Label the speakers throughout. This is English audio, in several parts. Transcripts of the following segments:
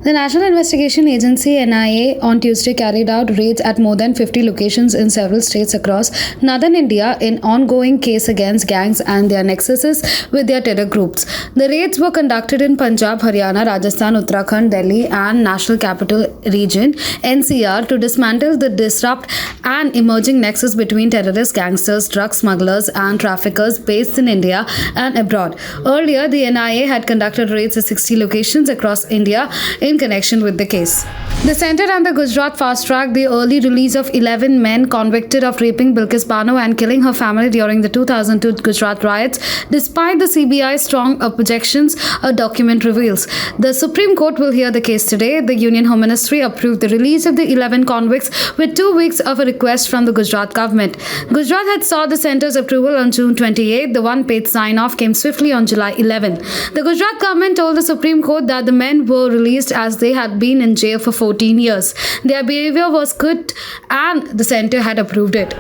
Speaker 1: The National Investigation Agency (NIA) on Tuesday carried out raids at more than 50 locations in several states across northern India in ongoing case against gangs and their nexuses with their terror groups. The raids were conducted in Punjab, Haryana, Rajasthan, Uttarakhand, Delhi, and National Capital Region (NCR) to dismantle the disrupt and emerging nexus between terrorists, gangsters, drug smugglers, and traffickers based in India and abroad. Earlier, the NIA had conducted raids at 60 locations across India in connection with the case. The Centre and the Gujarat fast-tracked the early release of 11 men convicted of raping Bilkis Bano and killing her family during the 2002 Gujarat riots, despite the CBI's strong objections, a document reveals. The Supreme Court will hear the case today. The Union Home Ministry approved the release of the 11 convicts with 2 weeks of a request from the Gujarat government. Gujarat had sought the Centre's approval on June 28. The one-page sign-off came swiftly on July 11. The Gujarat government told the Supreme Court that the men were released as they had been in jail for 14 years. Their behavior was good and the Centre had approved it.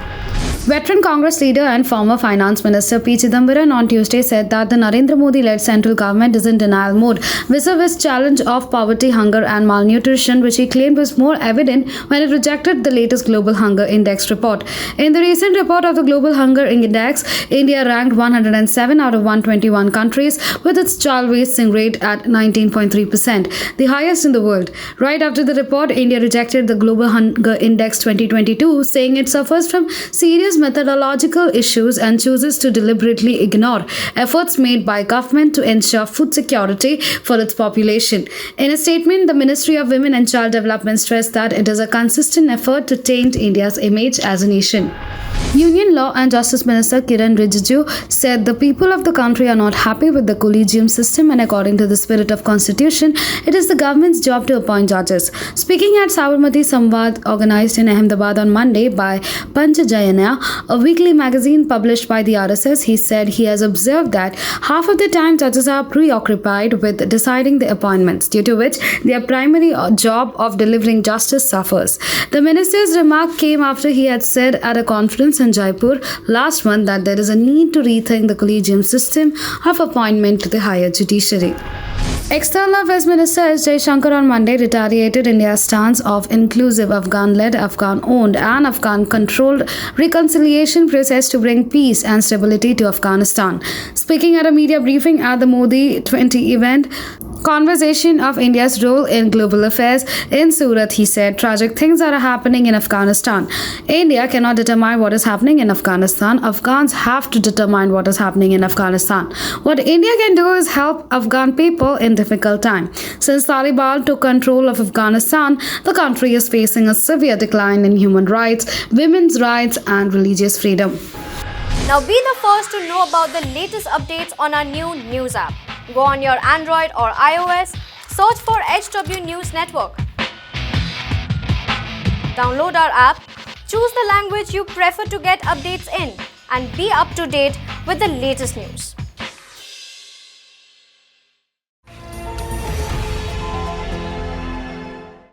Speaker 1: Veteran Congress leader and former Finance Minister P Chidambaram on Tuesday said that the Narendra Modi-led Central Government is in denial mode vis-a-vis challenge of poverty, hunger and malnutrition, which he claimed was more evident when it rejected the latest Global Hunger Index report. In the recent report of the Global Hunger Index, India ranked 107 out of 121 countries with its child wasting rate at 19.3%, the highest in the world. Right after the report, India rejected the Global Hunger Index 2022, saying it suffers from serious methodological issues and chooses to deliberately ignore efforts made by government to ensure food security for its population. In a statement, the Ministry of Women and Child Development stressed that it is a consistent effort to taint India's image as a nation. Union Law and Justice Minister Kiran Rijiju said the people of the country are not happy with the collegium system and according to the spirit of constitution, it is the government's job to appoint judges. Speaking at Sabarmati Samvad organized in Ahmedabad on Monday by Panchajayana, a weekly magazine published by the RSS, he said he has observed that half of the time judges are preoccupied with deciding the appointments, due to which their primary job of delivering justice suffers. The minister's remark came after he had said at a conference in Jaipur last month that there is a need to rethink the collegium system of appointment to the higher judiciary. External Affairs Minister S. Jaishankar on Monday retaliated India's stance of inclusive Afghan-led, Afghan-owned and Afghan-controlled reconciliation process to bring peace and stability to Afghanistan. Speaking at a media briefing at the Modi 20 event, Conversation of India's Role in Global Affairs in Surat, he said, tragic things are happening in Afghanistan. India cannot determine what is happening in Afghanistan. Afghans have to determine what is happening in Afghanistan. What India can do is help Afghan people in difficult time. Since Taliban took control of Afghanistan, the country is facing a severe decline in human rights, women's rights and religious freedom.
Speaker 2: Now be the first to know about the latest updates on our new news app. Go on your Android or iOS, search for HW News Network. Download our app, choose the language you prefer to get updates in, and be up to date with the latest news.